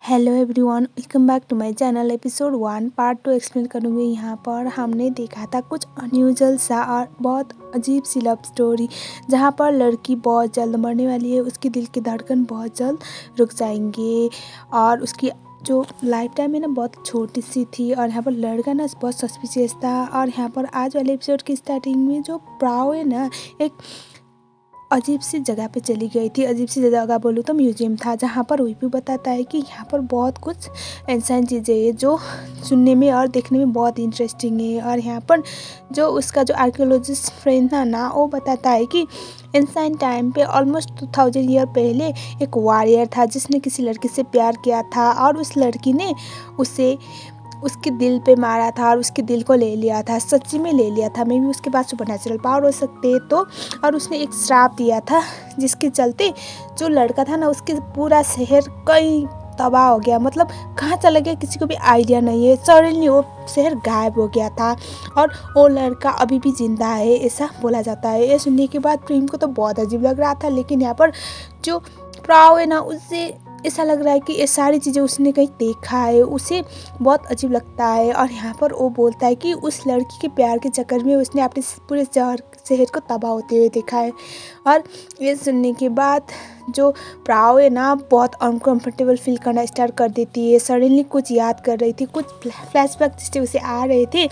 Hello everyone, welcome back to my channel. Episode 1 part 2 explain करूँगी। यहाँ पर हमने देखा था कुछ अनयूजुअल सा और बहुत अजीब सी लव स्टोरी, जहाँ पर लड़की बहुत जल्द मरने वाली है, उसकी दिल की धड़कन बहुत जल्द रुक जाएंगे और उसकी जो लाइफ टाइम है ना बहुत छोटी सी थी। और यहाँ पर लड़का ना बहुत सस्पिशियस था। और यहाँ पर आज वाले एपिसोड की स्टार्टिंग में जो प्राव है ना एक अजीब सी जगह पे चली गई थी। अजीब सी जगह बोलूँ तो म्यूजियम था, जहाँ पर वही भी बताता है कि यहाँ पर बहुत कुछ एंशिएंट चीज़ें हैं जो सुनने में और देखने में बहुत इंटरेस्टिंग है। और यहाँ पर जो उसका जो आर्कियोलॉजिस्ट फ्रेंड था ना, वो बताता है कि एंशिएंट टाइम पे ऑलमोस्ट 2000 ईयर पहले एक वॉरियर था जिसने किसी लड़की से प्यार किया था और उस लड़की ने उसे उसके दिल पे मारा था और उसके दिल को ले लिया था, सच्ची में ले लिया था। मे भी उसके पास सुपरनैचुरल पावर हो सकते तो। और उसने एक श्राप दिया था जिसके चलते जो लड़का था ना उसके पूरा शहर कहीं तबाह हो गया। मतलब कहाँ चला गया किसी को भी आइडिया नहीं है। सडनली वो शहर गायब हो गया था और वो लड़का अभी भी जिंदा है, ऐसा बोला जाता है। ये सुनने के बाद प्रेम को तो बहुत अजीब लग रहा था, लेकिन यहाँ पर जो प्राव है ना उससे ऐसा लग रहा है कि ये सारी चीज़ें उसने कहीं देखा है, उसे बहुत अजीब लगता है। और यहाँ पर वो बोलता है कि उस लड़की के प्यार के चक्कर में उसने अपने पूरे शहर को तबाह होते हुए देखा है। और ये सुनने के बाद जो प्राव है ना बहुत अनकम्फर्टेबल फील करना स्टार्ट कर देती है। सडनली कुछ याद कर रही थी, कुछ फ्लैशबैक जैसे उसे आ रहे थे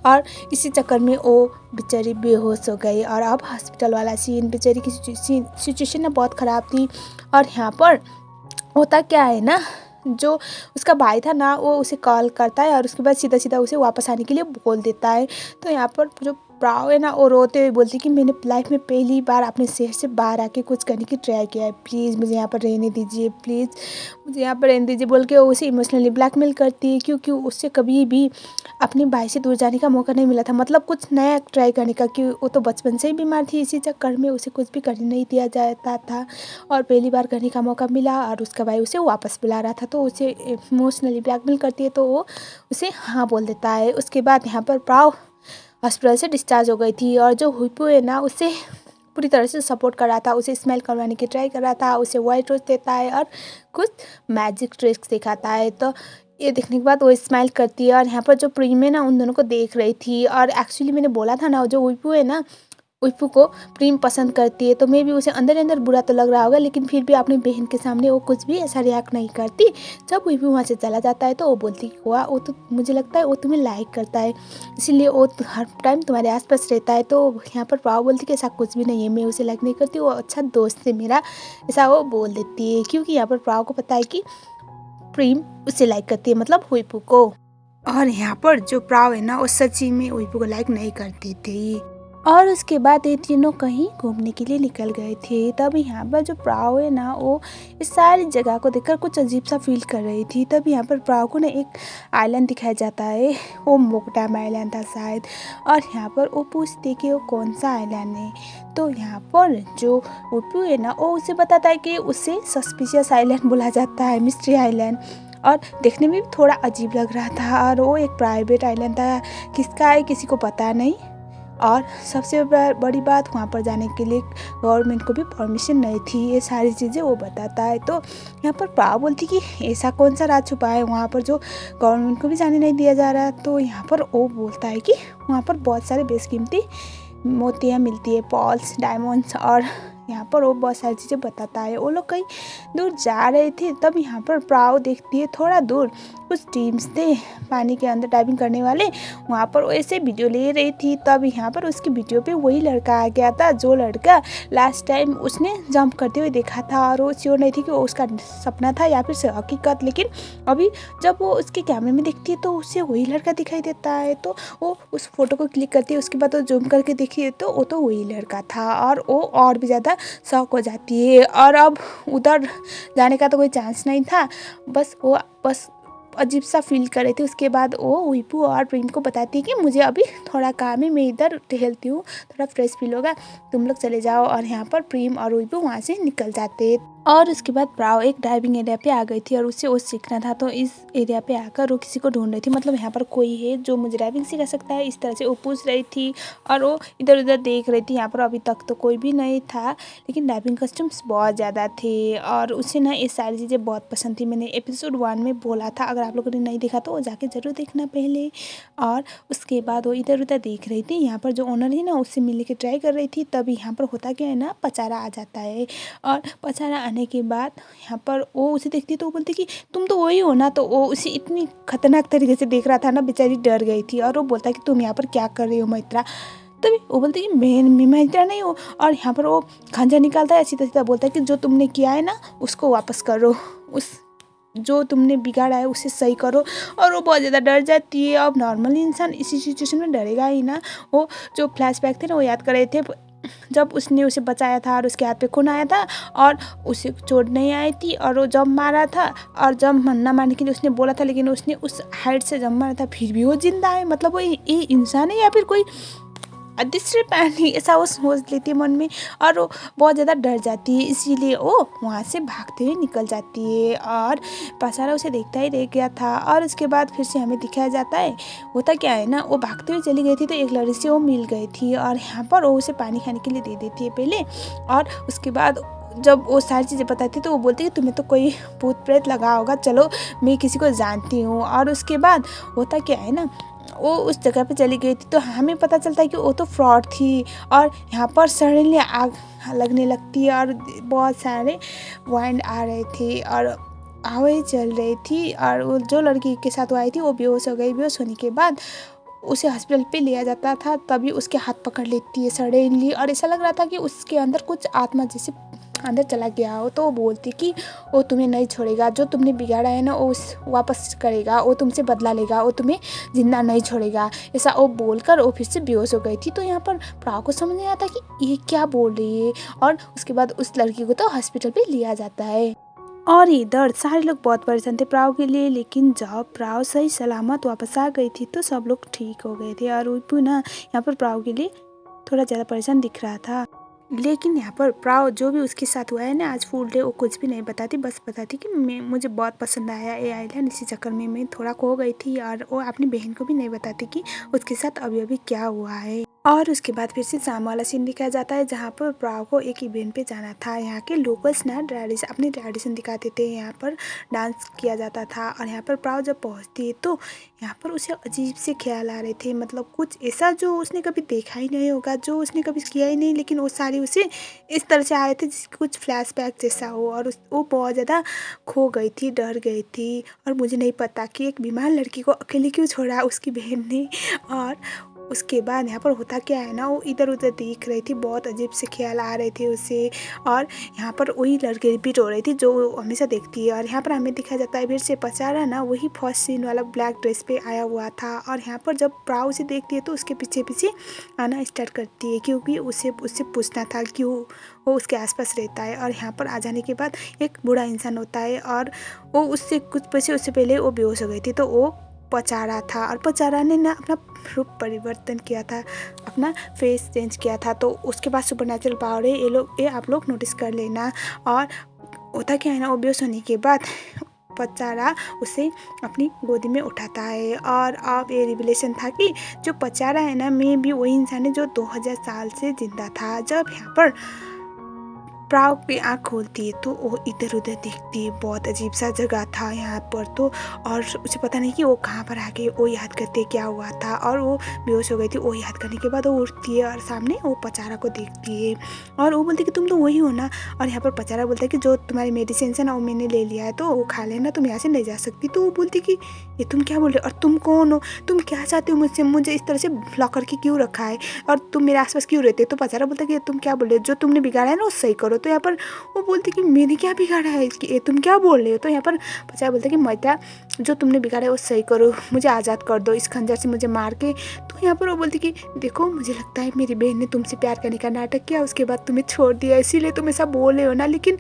और इसी चक्कर में वो बेचारी बेहोश हो गई। और अब हॉस्पिटल वाला सीन, बेचारी की सिचुएशन ना बहुत ख़राब थी। और यहाँ पर होता क्या है ना, जो उसका भाई था ना वो उसे कॉल करता है और उसके बाद सीधा सीधा उसे वापस आने के लिए बोल देता है। तो यहाँ पर जो प्राव है ना वो रोते हुए बोलती कि मैंने लाइफ में पहली बार अपने शहर से बाहर आके कुछ करने की ट्राई किया है, प्लीज़ मुझे यहाँ पर रहने दीजिए, प्लीज़ मुझे यहाँ पर रहने दीजिए बोल के वो उसे इमोशनली ब्लैकमेल करती है, क्योंकि उससे कभी भी अपने भाई से दूर जाने का मौका नहीं मिला था। मतलब कुछ नया ट्राई करने का, कि वो तो बचपन से ही बीमार थी, इसी चक्कर में उसे कुछ भी करने नहीं दिया जाता था। और पहली बार करने का मौका मिला और उसका भाई उसे वापस बुला रहा था, तो उसे इमोशनली ब्लैकमेल करती है, तो वो उसे हाँ बोल देता है। उसके बाद यहाँ पर प्राव हॉस्पिटल से डिस्चार्ज हो गई थी और जो हुईपू है ना उसे पूरी तरह से सपोर्ट कर रहा था, उसे स्मेल करवाने की ट्राई कर रहा था, उसे वाइट रोज देता है और कुछ मैजिक ट्रिक्स दिखाता है। तो ये देखने के बाद वो स्माइल करती है। और यहाँ पर जो प्रीम है ना उन दोनों को देख रही थी। और एक्चुअली मैंने बोला था ना, जो हुईपू है ना उइपू को प्रीम पसंद करती है, तो मे भी उसे अंदर अंदर बुरा तो लग रहा होगा, लेकिन फिर भी अपनी बहन के सामने वो कुछ भी ऐसा रिएक्ट नहीं करती। जब उइपू वहाँ से चला जाता है तो वो बोलती कि हुआ वो तो मुझे लगता है वो तुम्हें लाइक करता है, इसीलिए वो हर टाइम तुम्हारे आसपास रहता है। तो यहाँ पर पाव बोलती कि ऐसा कुछ भी नहीं है, मैं उसे लाइक नहीं करती, वो अच्छा दोस्त है मेरा, ऐसा वो बोल देती है। क्योंकि यहाँ पर पाव को पता है कि प्रीम उसे लाइक करती है, मतलब हुईपू को। और यहाँ पर जो प्राव है ना वो सच्ची में हुईपू को लाइक नहीं करती थी। और उसके बाद ये तीनों कहीं घूमने के लिए निकल गए थे। तब यहाँ पर जो प्राव है ना वो इस सारी जगह को देखकर कुछ अजीब सा फील कर रही थी। तब यहाँ पर प्राव को ना एक आइलैंड दिखाया जाता है, वो मोकटाम आइलैंड था शायद। और यहाँ पर वो पूछते कि वो कौन सा आइलैंड है, तो यहाँ पर जो उपू है ना वो उसे बताता है कि उसे सस्पिशियस आइलैंड बोला जाता है, मिस्ट्री आइलैंड। और देखने में भी थोड़ा अजीब लग रहा था और वो एक प्राइवेट आइलैंड था, किसका है किसी को पता नहीं। और सबसे बड़ी बात, वहाँ पर जाने के लिए गवर्नमेंट को भी परमिशन नहीं थी। ये सारी चीज़ें वो बताता है। तो यहाँ पर प्राव बोलती कि ऐसा कौन सा राज छुपा है वहाँ पर जो गवर्नमेंट को भी जाने नहीं दिया जा रहा। तो यहाँ पर वो बोलता है कि वहाँ पर बहुत सारे बेशकीमती मोतियाँ मिलती है, पॉल्स, डायमंड्स। और यहाँ पर वो बहुत सारी चीज़ें बताता है। वो लोग कहीं दूर जा रहे थे, तब यहाँ पर प्राव देखती है थोड़ा दूर कुछ टीम्स थे पानी के अंदर डाइविंग करने वाले, वहाँ पर वो ऐसे वीडियो ले रही थी। तब यहाँ पर उसकी वीडियो पे वही लड़का आ गया था जो लड़का लास्ट टाइम उसने जंप करते हुए देखा था। और वो श्योर नहीं थी कि वो उसका सपना था या फिर हकीकत, लेकिन अभी जब वो उसके कैमरे में देखती है तो उसे वही लड़का दिखाई देता है। तो वो उस फोटो को क्लिक करती है, उसके बाद वो जूम करके देखी तो वो तो वही लड़का था। और वो और भी ज़्यादा शॉक हो जाती है। और अब उधर जाने का तो कोई चांस नहीं था, बस अजीब सा फील कर रहे थे। उसके बाद वो वीपू और प्रेम को बताती है कि मुझे अभी थोड़ा काम है, मैं इधर टहलती हूँ, थोड़ा फ्रेश फील होगा, तुम लोग चले जाओ। और यहाँ पर प्रेम और वीपू वहाँ से निकल जाते। और उसके बाद प्राव एक डाइविंग एरिया पे आ गई थी और उसे वो सीखना था, तो इस एरिया पे आकर वो किसी को ढूंढ रही थी, मतलब यहाँ पर कोई है जो मुझे डाइविंग सिखा सकता है, इस तरह से वो पूछ रही थी। और वो इधर उधर देख रही थी। यहाँ पर अभी तक तो कोई भी नहीं था, लेकिन डाइविंग कस्टम्स बहुत ज़्यादा थे और उसे ना ये सारी चीज़ें बहुत पसंद थी। मैंने एपिसोड 1 में बोला था, अगर आप लोगों ने नहीं देखा तो वो जाके ज़रूर देखना पहले। और उसके बाद वो इधर उधर देख रही थी। यहाँ पर जो ओनर है ना उससे मिलने की ट्राई कर रही थी, तभी यहाँ पर होता क्या है ना, पचारा आ जाता है। और पचारा आने के बाद यहाँ पर वो उसे देखती तो वो बोलती कि तुम तो वही हो ना। तो वो उसे इतनी खतरनाक तरीके से देख रहा था ना, बेचारी डर गई थी। और वो बोलता कि तुम यहाँ पर क्या कर रही हो मैत्रा। तभी वो बोलती कि मैं मैत्रा नहीं हूँ। और यहाँ पर वो खंजर निकालता है, सीधा सीधा बोलता है कि जो तुमने किया है ना उसको वापस करो, उस जो तुमने बिगाड़ा है उसे सही करो। और वो बहुत ज़्यादा डर जाती है। अब नॉर्मली इंसान इसी सिचुएशन में डरेगा ही ना। वो जो फ्लैशबैक थे ना वो याद कर रहे थे जब उसने उसे बचाया था और उसके हाथ पे खून आया था और उसे चोट नहीं आई थी, और वो जंप मारा था और जंप मरना मारने के लिए उसने बोला था, लेकिन उसने उस हाइट से जंप मारा था, फिर भी वो जिंदा है। मतलब वो ये इंसान है या फिर कोई अदृश्य प्राणी, ऐसा वो सोच लेती है मन में। और वो बहुत ज़्यादा डर जाती है, इसीलिए वो वहाँ से भागते हुए निकल जाती है। और पसारा उसे देखता ही रह गया था। और उसके बाद फिर से हमें दिखाया जाता है, होता क्या है ना, वो भागते हुए चली गई थी तो एक लड़की से वो मिल गई थी और यहाँ पर वो उसे पानी खाने के लिए दे देती है पहले। और उसके बाद जब वो सारी चीज़ें बताती तो वो बोलती कि तुम्हें तो कोई भूत प्रेत लगा होगा, चलो मैं किसी को जानती हूँ। और उसके बाद होता क्या है ना, वो उस जगह पे चली गई थी तो हमें पता चलता है कि वो तो फ्रॉड थी। और यहाँ पर सडनली आग लगने लगती है और बहुत सारे वाइंड आ रहे थे और हवाएं चल रही थी। और वो जो लड़की के साथ वो आई थी वो बेहोश हो गई। बेहोश होने के बाद उसे हॉस्पिटल पे लिया जाता था, तभी उसके हाथ पकड़ लेती है सडनली। और ऐसा लग रहा था कि उसके अंदर कुछ आत्मा जैसे अंदर चला गया हो। तो वो बोलती कि वो तुम्हें नहीं छोड़ेगा, जो तुमने बिगाड़ा है ना वो वापस करेगा, वो तुमसे बदला लेगा, वो तुम्हें जिंदा नहीं छोड़ेगा, ऐसा वो बोलकर वो फिर से बेहोश हो गई थी। तो यहाँ पर प्राव को समझ नहीं आता कि ये क्या बोल रही है। और उसके बाद उस लड़की को तो हॉस्पिटल पे लिया जाता है। और इधर सारे लोग बहुत परेशान थे प्राव के लिए, लेकिन जब प्राव सही सलामत वापस आ गई थी तो सब लोग ठीक हो गए थे। और वीपू ना यहाँ पर प्राव के लिए थोड़ा ज़्यादा परेशान दिख रहा था। लेकिन यहाँ पर प्राव जो भी उसके साथ हुआ है ना आज फुल डे, वो कुछ भी नहीं बताती, बस बताती कि मुझे बहुत पसंद आया ये आइलैंड, इसी चक्कर में मैं थोड़ा खो गई थी। और वो अपनी बहन को भी नहीं बताती कि उसके साथ अभी अभी क्या हुआ है। और उसके बाद फिर से शाम वाला सीन दिखाया जाता है जहाँ पर प्राव को एक इवेंट पे जाना था। यहाँ के लोकल्स ना अपनी ट्रेडिशन दिखाते थे, यहाँ पर डांस किया जाता था। और यहाँ पर प्राव जब पहुँचती है तो यहाँ पर उसे अजीब से ख्याल आ रहे थे, मतलब कुछ ऐसा जो उसने कभी देखा ही नहीं होगा, जो उसने कभी किया ही नहीं, लेकिन वो सारे उसे इस तरह से आए थे जिसके कुछ फ्लैशबैक जैसा हो। और वो बहुत ज़्यादा खो गई थी, डर गई थी। और मुझे नहीं पता कि एक बीमार लड़की को अकेले क्यों छोड़ा उसकी बहन ने। और उसके बाद यहाँ पर होता क्या है ना, वो इधर उधर देख रही थी, बहुत अजीब से ख्याल आ रहे थे उसे। और यहाँ पर वही लड़की रिपीट हो रही थी जो हमेशा देखती है। और यहाँ पर हमें दिखाया जाता है फिर से पचारा ना वही फर्स्ट सीन वाला ब्लैक ड्रेस पे आया हुआ था। और यहाँ पर जब प्राव उसे देखती है तो उसके पीछे पीछे आना स्टार्ट करती है, क्योंकि उससे पूछना था क्यों वो उसके आसपास रहता है। और यहाँ पर आ जाने के बाद एक बूढ़ा इंसान होता है और वो उससे कुछ पैसे उससे पहले वो बेहोश हो गई थी, तो वो पचारा था। और पचारा ने ना अपना रूप परिवर्तन किया था, अपना फेस चेंज किया था। तो उसके बाद सुपरनैचुरल पावर है, ये आप लोग नोटिस कर लेना। और होता क्या है ना, वो बेहोश होने के बाद पचारा उसे अपनी गोदी में उठाता है। और अब ये रिविलेशन था कि जो पचारा है ना मैं भी वही इंसान है जो 2000 साल से जिंदा था। जब यहाँ पर प्राव की आँख खोलती है तो वो इधर उधर देखती है, बहुत अजीब सा जगह था यहाँ पर तो। और उसे पता नहीं कि वो कहाँ पर आ गई। वो याद करती है क्या हुआ था और वो बेहोश हो गई थी। वो याद करने के बाद वो उठती है और सामने वो पचारा को देखती है और वो बोलती है कि तुम तो वही हो ना। और यहाँ पर पचारा बोलता है कि जो तुम्हारी मेडिसिन है ना वो मैंने ले लिया है, तो वो खा लेना, तुम यहाँ से नहीं जा सकती। तो वो बोलती कि ये तुम क्या बोल रहे हो और तुम कौन हो, तुम क्या चाहते हो मुझसे, मुझे इस तरह से लॉक करके क्यों रखा है और तुम मेरे आसपास क्यों रहते हो। तो पचारा बोलता है कि तुम क्या बोल रहे हो, जो तुमने बिगाड़ा है ना वो सही करो, तो यहाँ पर वो बोलती कि मैंने क्या बिगाड़ा है, कि ये तुम क्या बोल रहे हो। तो यहाँ पर पचारा बोलता कि मैता जो तुमने बिगाड़ा है वो सही करो, मुझे आज़ाद कर दो इस खंजर से मुझे मार के। तो यहाँ पर वो बोलती कि देखो मुझे लगता है मेरी बहन ने तुमसे प्यार करने का नाटक किया, उसके बाद तुम्हें छोड़ दिया, इसीलिए तुम ऐसा बोल रहे हो ना, लेकिन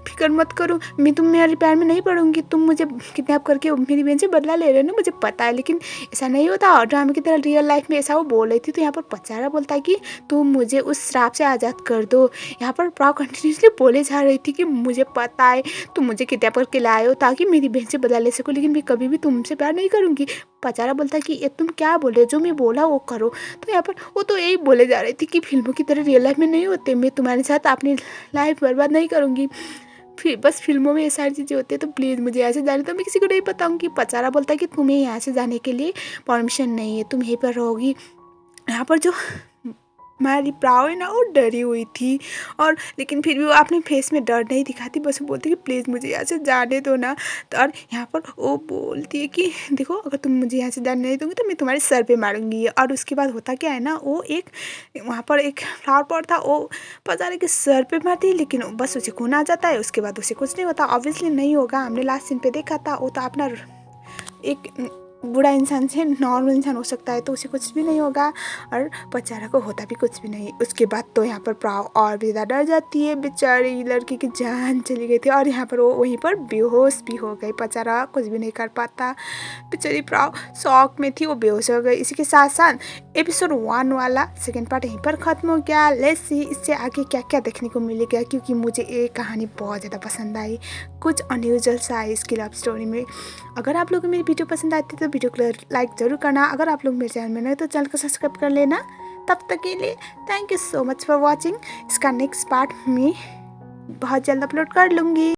फिक्र मत करो, मैं तुम मेरे प्यार में नहीं पड़ूंगी, तुम मुझे किडनैप करके मेरी बहन से बदला ले रहे हो ना, मुझे पता है, लेकिन ऐसा नहीं होता। और ड्रामे की तरह रियल लाइफ में ऐसा वो बोल रही थी। तो यहाँ पर पचारा बोलता है कि तुम मुझे उस श्राप से आज़ाद कर दो। यहाँ पर प्राव कंटिन्यूसली बोले जा रही थी कि मुझे पता है तुम मुझे किडनैप करके लाए हो ताकि मेरी बहन से बदला ले सको, लेकिन मैं कभी भी तुमसे प्यार नहीं करूँगी। पचारा बोलता है कि ये तुम क्या बोल रहे हो, जो मैं बोला वो करो। तो यहाँ पर वो तो यही बोले जा रही थी कि फिल्मों की तरह रियल लाइफ में नहीं होते, मैं तुम्हारे साथ अपनी लाइफ बर्बाद नहीं करूँगी, फिर बस फिल्मों में ये सारी चीज़ें होती है, तो प्लीज़ मुझे यहाँ से जाने तो मैं किसी को नहीं बताऊँगी। पचारा बोलता है कि तुम्हें यहाँ से जाने के लिए परमिशन नहीं है, तुम यहीं पर रहोगी। यहाँ पर जो हमारी प्राव है ना वो डरी हुई थी, और लेकिन फिर भी वो अपने फेस में डर नहीं दिखाती, बस वो बोलती कि प्लीज़ मुझे यहाँ से जाने दो ना। तो और यहाँ पर वो बोलती है कि देखो अगर तुम मुझे यहाँ से जाने नहीं दोगे तो मैं तुम्हारे सर पे मारूंगी। और उसके बाद होता क्या है ना, वो एक वहाँ पर एक फ्लावर पॉट था, वो पचारे के सर पे मारती है, लेकिन बस उसे खून आ जाता है, उसके बाद उसे कुछ नहीं होता। ऑब्वियसली नहीं होगा, हमने लास्ट सीन पे देखा था, वो तो अपना एक बूढ़ा इंसान से नॉर्मल इंसान हो सकता है, तो उसे कुछ भी नहीं होगा, और पचारा को होता भी कुछ भी नहीं। उसके बाद तो यहाँ पर प्राव और भी ज़्यादा डर जाती है, बेचारी लड़की की जान चली गई थी, और यहाँ पर वो वहीं पर बेहोश भी हो गई। पचारा कुछ भी नहीं कर पाता, बेचारी प्राव शौक में थी, वो बेहोश हो गई। इसी के साथ साथ एपिसोड 1 वाला सेकेंड पार्ट यहीं पर ख़त्म हो गया। लेट्स सी इससे आगे क्या क्या देखने को मिलेगा, क्योंकि मुझे ये कहानी बहुत ज़्यादा पसंद आई, कुछ अनयूजुअल सा है इसकी लव स्टोरी में। अगर आप लोगों को मेरी वीडियो पसंद आती है तो वीडियो को लाइक ज़रूर करना। अगर आप लोग मेरे चैनल में नए तो चैनल को सब्सक्राइब कर लेना। तब तक के लिए thank you so much for watching. इसका नेक्स्ट पार्ट मैं बहुत जल्द अपलोड कर लूँगी।